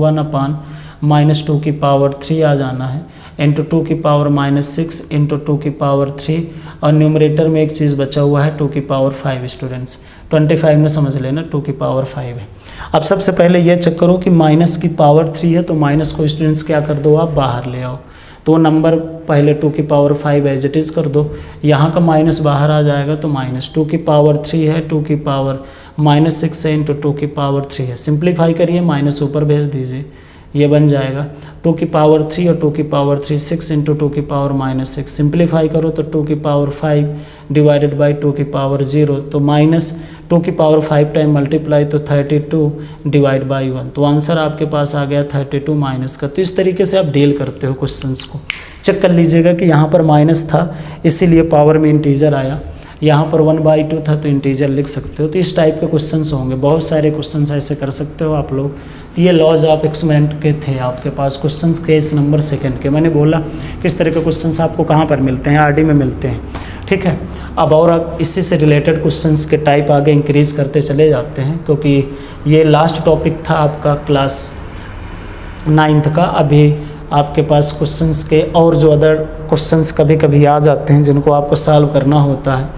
1/-2 की पावर 3 आ जाना है इंटू 2 की पावर -6 इंटू 2 की पावर 3, और न्यूमरेटर में एक चीज़ बचा हुआ है 2 की पावर 5 स्टूडेंट्स, 25 में समझ लेना 2 की पावर 5 है। अब सबसे पहले ये चेक करो कि माइनस की पावर 3 है तो माइनस को स्टूडेंट्स क्या कर दो आप बाहर ले आओ, तो नंबर पहले 2 की पावर 5 एज इट इज़ कर दो, यहाँ का माइनस बाहर आ जाएगा तो -2 की पावर 3 है, 2 की पावर -6 है इंटू 2 की पावर 3 है। सिंप्लीफाई करिए, माइनस ऊपर भेज दीजिए, ये बन जाएगा 2 की पावर 3 और 2 की पावर 3 6 इंटू 2 की पावर -6। सिंप्लीफाई करो तो 2 की पावर 5 डिवाइडेड बाई 2 की पावर 0, तो -2 की पावर 5 टाइम मल्टीप्लाई तो 32 डिवाइड बाई 1, तो आंसर आपके पास आ गया 32 माइनस का। तो इस तरीके से आप डील करते हो क्वेश्चंस को। चेक कर लीजिएगा कि यहाँ पर माइनस था इसीलिए पावर में इंटीजर आया, यहाँ पर 1/2 था तो इंटीजर लिख सकते हो। तो इस टाइप के क्वेश्चंस होंगे, बहुत सारे क्वेश्चंस ऐसे कर सकते हो आप लोग। तो ये लॉज ऑफ एक्सपेरिमेंट के थे आपके पास क्वेश्चंस केस नंबर 2 के। मैंने बोला किस तरह के क्वेश्चंस आपको कहाँ पर मिलते हैं, आरडी में मिलते हैं, ठीक है। अब और इसी से रिलेटेड क्वेश्चंस के टाइप आगे इंक्रीज़ करते चले जाते हैं, क्योंकि ये लास्ट टॉपिक था आपका क्लास 9th का। अभी आपके पास क्वेश्चंस के और जो अदर क्वेश्चंस कभी कभी आ जाते हैं जिनको आपको सॉल्व करना होता है,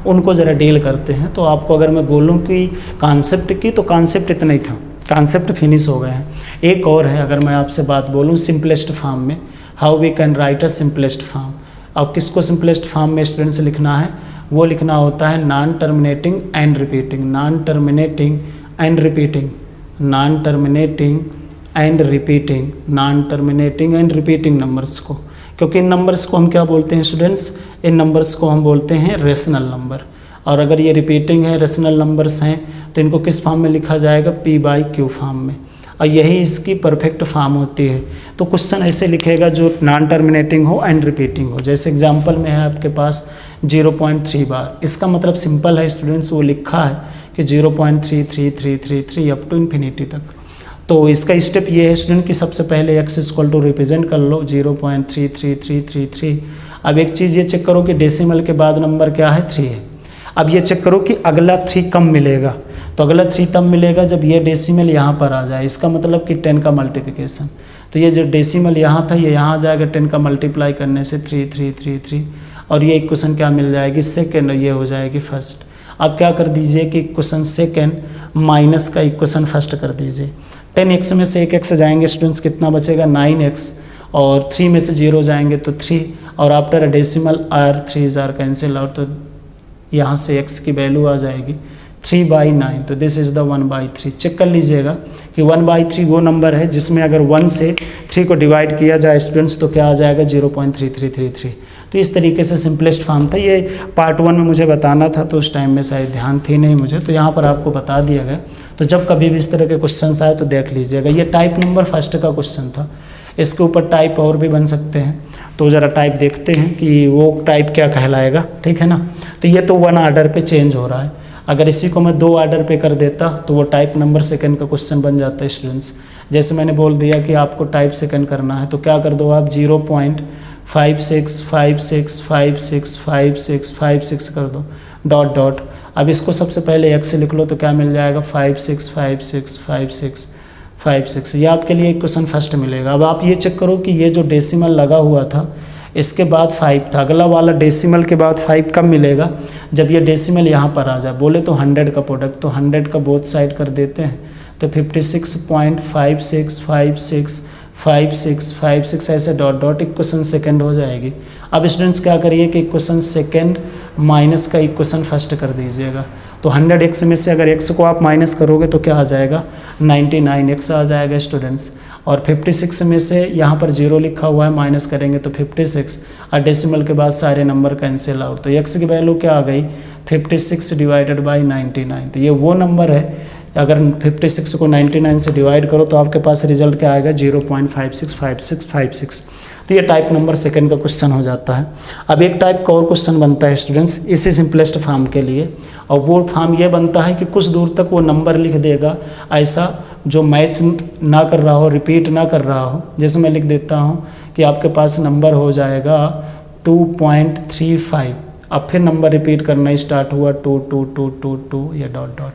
उनको ज़रा डील करते हैं। तो आपको अगर मैं बोलूं कि कॉन्सेप्ट की, तो कॉन्सेप्ट इतना ही था, कॉन्सेप्ट फिनिश हो गए हैं। एक और है, अगर मैं आपसे बात बोलूं सिंपलेस्ट फॉर्म में, how we can write a simplest form. अब किसको सिंपलेस्ट फॉर्म में स्टूडेंट्स लिखना है, वो लिखना होता है non terminating and repeating, non terminating and repeating, non terminating and repeating, non terminating and repeating numbers को। क्योंकि इन नंबर्स को हम क्या बोलते हैं स्टूडेंट्स, इन नंबर्स को हम बोलते हैं रेशनल नंबर। और अगर ये रिपीटिंग है, रेशनल नंबर्स हैं, तो इनको किस फॉर्म में लिखा जाएगा, P/Q फॉर्म में, और यही इसकी परफेक्ट फॉर्म होती है। तो क्वेश्चन ऐसे लिखेगा जो नॉन टर्मिनेटिंग हो एंड रिपीटिंग हो। जैसे एग्जांपल में है आपके पास 0.3 बार, इसका मतलब सिंपल है स्टूडेंट्स, वो लिखा है कि 0.33333 अप टू इन्फिनिटी तक। तो इसका स्टेप ये है स्टूडेंट कि सबसे पहले x इक्वल टू रिप्रेजेंट कर लो 0.33333। अब एक चीज़ ये चेक करो कि डेसिमल के बाद नंबर क्या है, 3 है। अब ये चेक करो कि अगला 3 कब मिलेगा, तो अगला 3 तब मिलेगा जब ये डेसिमल यहाँ पर आ जाए। इसका मतलब कि 10 का मल्टीप्लिकेशन, तो ये जो डेसिमल यहाँ था ये यहाँ आ जाएगा 10 का मल्टीप्लाई करने से 3333, और ये इक्वेशन क्या मिल जाएगी, सेकेंड, ये हो जाएगी फर्स्ट। अब क्या कर दीजिए कि इक्वेशन सेकेंड माइनस का इक्वेशन फर्स्ट कर दीजिए। 10x में से 1x जाएंगे स्टूडेंट्स, कितना बचेगा 9x, और 3 में से 0 जाएंगे तो 3, और after a decimal are 3 are cancel out, तो यहाँ से x की वैल्यू आ जाएगी 3/9, तो दिस इज़ द 1/3। चेक कर लीजिएगा कि 1/3 वो नंबर है जिसमें अगर 1 से 3 को डिवाइड किया जाए स्टूडेंट्स तो क्या आ जाएगा 0.3333। तो इस तरीके से सिंपलेस्ट फॉर्म था। ये पार्ट 1 में मुझे बताना था तो उस टाइम में शायद ध्यान थी नहीं मुझे, तो यहाँ पर आपको बता दिया गया। तो जब कभी भी इस तरह के क्वेश्चन आए तो देख लीजिएगा। ये टाइप नंबर फर्स्ट का क्वेश्चन था, इसके ऊपर टाइप और भी बन सकते हैं, तो ज़रा टाइप देखते हैं कि वो टाइप क्या कहलाएगा, ठीक है ना। तो ये तो 1 आर्डर पे चेंज हो रहा है, अगर इसी को मैं 2 आर्डर पे कर देता तो वो टाइप नंबर सेकंड का क्वेश्चन बन जाता है स्टूडेंट्स। जैसे मैंने बोल दिया कि आपको टाइप सेकंड करना है, तो क्या कर दो आप 0.5656565656 कर दो, डॉट डॉट। अब इसको सबसे पहले x से लिख लो तो क्या मिल जाएगा 56565656, ये आपके लिए इक्वेशन फर्स्ट मिलेगा। अब आप ये चेक करो कि ये जो डेसिमल लगा हुआ था इसके बाद 5 था, अगला वाला डेसिमल के बाद 5 कब मिलेगा, जब ये डेसिमल यहाँ पर आ जाए। बोले तो 100 का प्रोडक्ट, तो 100 का बोथ साइड कर देते हैं तो 56.56565656 ऐसे डॉट डॉट इक्वेशन सेकंड हो जाएगी। अब स्टूडेंट्स क्या करिए कि इक्वेशन सेकंड माइनस का इक्वेशन फर्स्ट कर दीजिएगा। तो 100x में से अगर x को आप माइनस करोगे तो क्या आ जाएगा 99x आ जाएगा स्टूडेंट्स। और 56 में से यहाँ पर 0 लिखा हुआ है, माइनस करेंगे तो 56, और डेसिमल के बाद सारे नंबर कैंसिल आउट, तो x की वैल्यू क्या आ गई 56 डिवाइडेड बाई 99। तो ये वो नंबर है अगर 56 को 99 से डिवाइड करो तो आपके पास रिजल्ट क्या आएगा 0.565656। तो ये टाइप नंबर सेकंड का क्वेश्चन हो जाता है। अब एक टाइप का और क्वेश्चन बनता है स्टूडेंट्स इसी सिंपलेस्ट फॉर्म के लिए, और वो फॉर्म ये बनता है कि कुछ दूर तक वो नंबर लिख देगा ऐसा जो मैच ना कर रहा हो, रिपीट ना कर रहा हो। जैसे मैं लिख देता हूँ कि आपके पास नंबर हो जाएगा 2.35, अब फिर नंबर रिपीट करना स्टार्ट हुआ 2 या डॉट डॉट।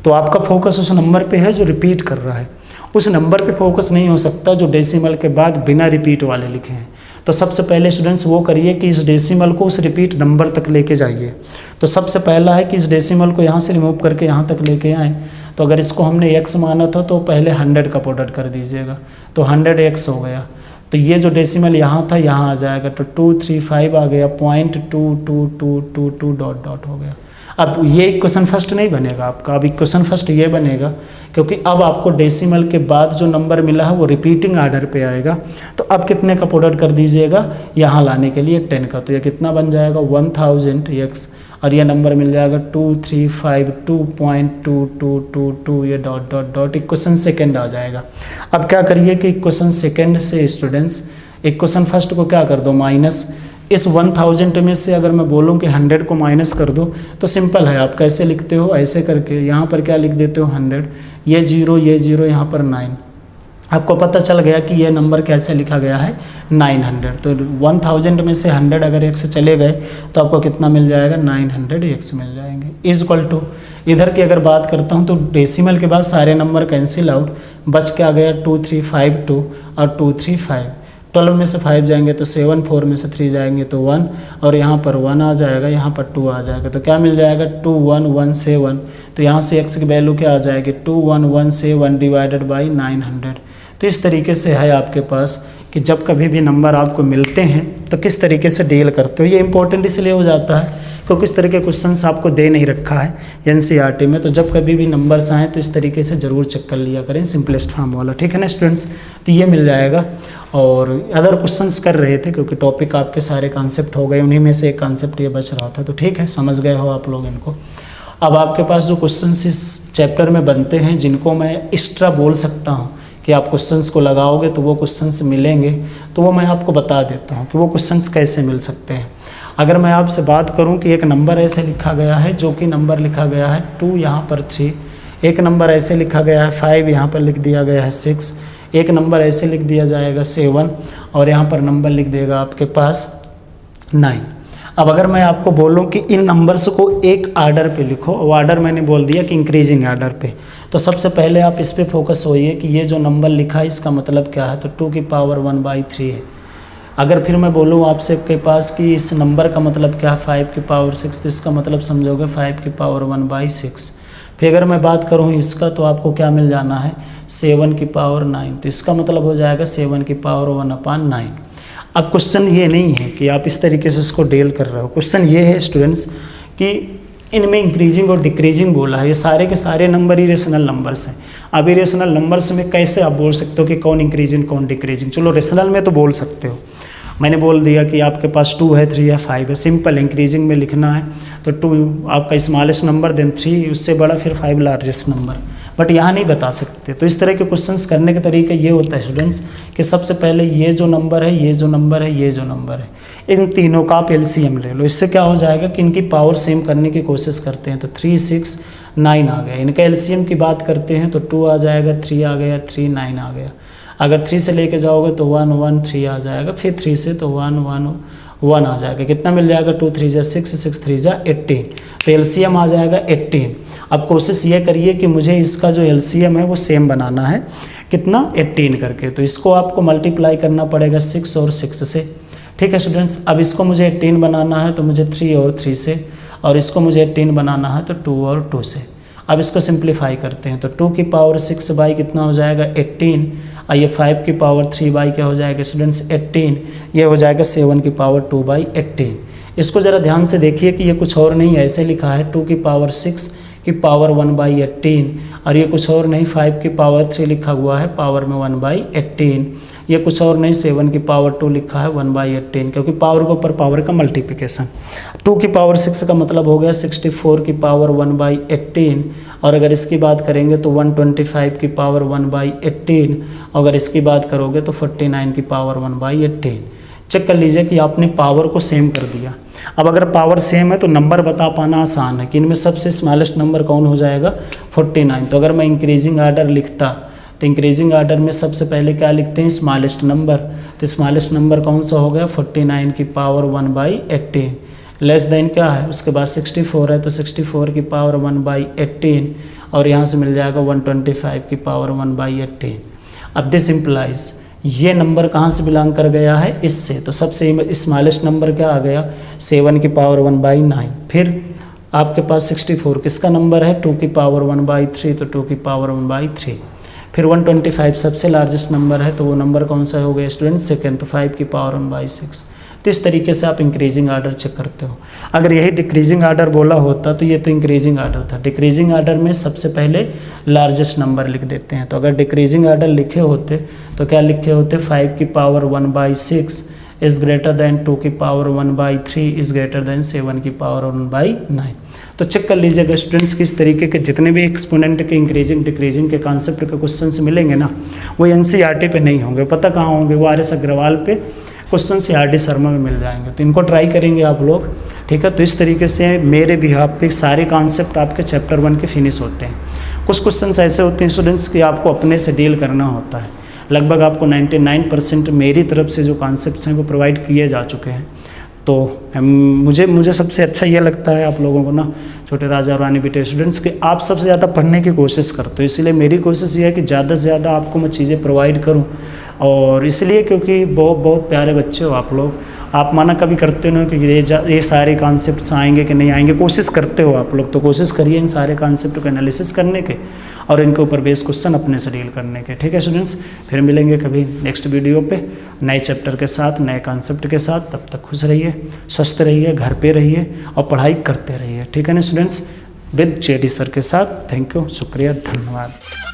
तो आपका फोकस उस नंबर पे है जो रिपीट कर रहा है, उस नंबर पे फोकस नहीं हो सकता जो डेसिमल के बाद बिना रिपीट वाले लिखे हैं। तो सबसे पहले स्टूडेंट्स वो करिए कि इस डेसिमल को उस रिपीट नंबर तक लेके जाइए। तो सबसे पहला है कि इस डेसिमल को यहाँ से रिमूव करके यहाँ तक लेके आएँ। तो अगर इसको हमने x माना था तो पहले 100 का प्रोडक्ट कर दीजिएगा, तो 100x हो गया। तो ये जो डेसिमल यहाँ था यहाँ आ जाएगा, तो 235 आ गया, 0.2222 डॉट डॉट हो गया। अब ये इक्वेशन फर्स्ट नहीं बनेगा आपका, अब इक्वेशन फर्स्ट ये बनेगा क्योंकि अब आपको डेसिमल के बाद जो नंबर मिला है वो रिपीटिंग आर्डर पे आएगा। तो अब कितने का प्रोडक्ट कर दीजिएगा यहाँ लाने के लिए 10 का, तो ये कितना बन जाएगा 1000x, और ये नंबर मिल जाएगा 235.2222, ये dot dot dot equation second आ जाएगा। अब क्या करिए कि इक्वेशन सेकेंड से स्टूडेंट्स इक्वेशन फर्स्ट को क्या कर दो माइनस, इस 1000 में से अगर मैं बोलूँ कि 100 को माइनस कर दो तो सिंपल है, आप कैसे लिखते हो ऐसे करके यहाँ पर क्या लिख देते हो 100, ये 0 यहाँ पर 9। आपको पता चल गया कि ये नंबर कैसे लिखा गया है 900। तो 1000 में से 100 अगर x से चले गए तो आपको कितना मिल जाएगा 900x मिल जाएंगे। इज इक्वल टू इधर की अगर बात करता हूँ तो डेसिमल के बाद सारे नंबर कैंसिल आउट, बच क्या गया 2352 और 235। 12 में से 5 जाएंगे तो 7, 4 में से 3 जाएंगे तो 1, और यहाँ पर 1 आ जाएगा, यहाँ पर 2 आ जाएगा। तो क्या मिल जाएगा 2117। तो यहाँ से x की वैल्यू क्या आ जाएगी 2117 डिवाइडेड बाई 900। तो इस तरीके से है आपके पास कि जब कभी भी नंबर आपको मिलते हैं तो किस तरीके से डील करते हो। ये इंपॉर्टेंट इसलिए हो जाता है क्योंकि इस तरह के क्वेश्चंस आपको दे नहीं रखा है एनसीईआरटी में। तो जब कभी भी नंबर्स आएँ तो इस तरीके से ज़रूर चेक कर लिया करें सिंपलेस्ट फॉर्म वाला, ठीक है ना स्टूडेंट्स। तो ये मिल जाएगा। और अदर क्वेश्चंस कर रहे थे क्योंकि टॉपिक आपके सारे कॉन्सेप्ट हो गए, उन्हीं में से एक कॉन्सेप्ट ये बच रहा था। तो ठीक है, समझ गए हो आप लोग इनको। अब आपके पास जो क्वेश्चंस इस चैप्टर में बनते हैं जिनको मैं एक्स्ट्रा बोल सकता हूँ कि आप क्वेश्चंस को लगाओगे तो वो क्वेश्चंस मिलेंगे, तो वो मैं आपको बता देता हूँ कि वो क्वेश्चंस कैसे मिल सकते हैं। अगर मैं आपसे बात करूँ कि एक नंबर ऐसे लिखा गया है जो कि नंबर लिखा गया है 2 यहाँ पर 3, एक नंबर ऐसे लिखा गया है 5 यहाँ पर लिख दिया गया है 6, एक नंबर ऐसे लिख दिया जाएगा 7, और यहाँ पर नंबर लिख देगा आपके पास 9। अब अगर मैं आपको बोलूं कि इन नंबर्स को एक आर्डर पे लिखो, और आर्डर मैंने बोल दिया कि इंक्रीजिंग आर्डर पे, तो सबसे पहले आप इस पे फोकस होइए कि ये जो नंबर लिखा है इसका मतलब क्या है। तो 2 की पावर 1/3 है। अगर फिर मैं बोलूँ आपसे के पास कि इस नंबर का मतलब क्या है 5 की पावर 6, तो इसका मतलब समझोगे 5 की पावर 1/6। फिर अगर मैं बात करूँ इसका तो आपको क्या मिल जाना है 7 की पावर 9, तो इसका मतलब हो जाएगा 7 की पावर 1/9। अब क्वेश्चन ये नहीं है कि आप इस तरीके से इसको डील कर रहे हो, क्वेश्चन ये है स्टूडेंट्स कि इनमें इंक्रीजिंग और डिक्रीजिंग बोला है, ये सारे के सारे नंबर इरेशनल नंबर्स हैं। अब इरेशनल नंबर्स में कैसे आप बोल सकते हो कि कौन इंक्रीजिंग कौन डिक्रीजिंग। चलो रेशनल में तो बोल सकते हो, मैंने बोल दिया कि आपके पास 2 है 3 है 5 है, सिंपल इंक्रीजिंग में लिखना है तो 2 आपका स्मॉलेस्ट नंबर, देन 3 उससे बड़ा, फिर 5 लार्जेस्ट नंबर, बट यहाँ नहीं बता सकते। तो इस तरह के क्वेश्चंस करने का तरीका ये होता है स्टूडेंट्स कि सबसे पहले ये जो नंबर है, ये जो नंबर है, ये जो नंबर है, इन तीनों का आप एलसीएम ले लो। इससे क्या हो जाएगा कि इनकी पावर सेम करने की कोशिश करते हैं। तो 3 6 9 आ गया, इनका एलसीएम की बात करते हैं तो 2 आ जाएगा, 3 आ गया, 3 9 आ गया। अगर 3 से लेके जाओगे तो 1 1 3 आ जाएगा, फिर 3 से तो 1 1 1 आ जाएगा। कितना मिल जाएगा 2 3 जा 6 6 3 जा 18, तो एलसीएम आ जाएगा 18। अब कोशिश ये करिए कि मुझे इसका जो एलसीएम है वो सेम बनाना है, कितना 18 करके। तो इसको आपको मल्टीप्लाई करना पड़ेगा 6 और 6 से, ठीक है स्टूडेंट्स। अब इसको मुझे 18 बनाना है तो मुझे 3 और 3 से, और इसको मुझे 18 बनाना है तो 2 और 2 से। अब इसको सिंप्लीफाई करते हैं तो 2 की पावर 6 बाई कितना हो जाएगा 18, और ये 5 की पावर 3 बाई क्या हो जाएगा स्टूडेंट्स 18, ये हो जाएगा 7 की पावर 2/18। इसको ज़रा ध्यान से देखिए कि ये कुछ और नहीं ऐसे लिखा है 2 की पावर 6 की पावर 1/18, और ये कुछ और नहीं 5 की पावर 3 लिखा हुआ है पावर में 1/18, ये कुछ और नहीं 7 की पावर 2 लिखा है 1/18, क्योंकि पावर के ऊपर पावर का मल्टीप्लिकेशन। 2 की पावर 6 का मतलब हो गया 64 की पावर 1/18, और अगर इसकी बात करेंगे तो 125 की पावर 1/18, अगर इसकी बात करोगे तो 49 की पावर 1/18। चेक कर लीजिए कि आपने पावर को सेम कर दिया। अब अगर पावर सेम है तो नंबर बता पाना आसान है कि इनमें सबसे स्मॉलेस्ट नंबर कौन हो जाएगा, 49। तो अगर मैं इंक्रीजिंग आर्डर लिखता तो इंक्रीजिंग आर्डर में सबसे पहले क्या लिखते हैं, स्मॉलेस्ट नंबर। तो स्मॉलेस्ट नंबर कौन सा हो गया, 49 की पावर 1/18। लेस देन क्या है, उसके बाद 64 है तो 64 की पावर 1/18, और यहाँ से मिल जाएगा 125 की पावर 1/18। अब दिस इम्प्लाइज ये नंबर कहाँ से बिलोंग कर गया है, इससे। तो सबसे स्मॉलेस्ट नंबर क्या आ गया, 7 की पावर 1/9। फिर आपके पास 64 किसका नंबर है, 2 की पावर 1/3, तो 2 की पावर 1/3। फिर 125 सबसे लार्जेस्ट नंबर है, तो वो नंबर कौन सा हो गया स्टूडेंट, सेकेंड, तो 5 की पावर 1/6। तो इस तरीके से आप इंक्रीजिंग आर्डर चेक करते हो। अगर यही डिक्रीजिंग आर्डर बोला होता तो ये तो इंक्रीजिंग आर्डर था। डिक्रीजिंग आर्डर में सबसे पहले लार्जेस्ट नंबर लिख देते हैं। तो अगर डिक्रीजिंग आर्डर लिखे होते तो क्या लिखे होते, 5 की पावर 1/6 इज़ ग्रेटर दैन 2 की पावर 1/3 इज़ ग्रेटर दैन 7 की पावर 1/9। तो चेक कर लीजिएगा स्टूडेंट्स, किस तरीके के जितने भी एक्सपोनेंट के इंक्रीजिंग डिक्रीजिंग के कॉन्सेप्ट के क्वेश्चंस मिलेंगे ना, वो एनसीईआरटी पे नहीं होंगे। पता कहाँ होंगे, वो आर एस अग्रवाल पे क्वेश्चन सीआरडी शर्मा में मिल जाएंगे। तो इनको ट्राई करेंगे आप लोग, ठीक है। तो इस तरीके से मेरे बिहाफ पे सारे कॉन्सेप्ट आपके चैप्टर 1 के फिनिश होते हैं। कुछ क्वेश्चंस ऐसे होते हैं स्टूडेंट्स कि आपको अपने से डील करना होता है। लगभग आपको 99% मेरी तरफ से जो कॉन्सेप्ट्स हैं वो प्रोवाइड किए जा चुके हैं। तो मुझे सबसे अच्छा ये लगता है आप लोगों को ना, छोटे राजा और रानी बेटे स्टूडेंट्स, कि आप सबसे ज़्यादा पढ़ने की कोशिश करते हो। इसलिए मेरी कोशिश ये है कि ज़्यादा से ज़्यादा आपको मैं चीज़ें प्रोवाइड करूं। और इसलिए क्योंकि बहुत प्यारे बच्चे हो आप लोग, आप माना कभी करते हो कि ये सारे कॉन्सेप्ट्स आएंगे कि नहीं आएंगे, कोशिश करते हो आप लोग। तो कोशिश करिए इन सारे कॉन्सेप्ट को एनालिसिस करने के और इनके ऊपर बेस क्वेश्चन अपने से डील करने के, ठीक है स्टूडेंट्स। फिर मिलेंगे कभी नेक्स्ट वीडियो पे नए चैप्टर के साथ, नए कॉन्सेप्ट के साथ। तब तक खुश रहिए, स्वस्थ रहिए, घर पे रहिए और पढ़ाई करते रहिए, ठीक है ना स्टूडेंट्स, विद जेडी सर के साथ। थैंक यू, शुक्रिया, धन्यवाद।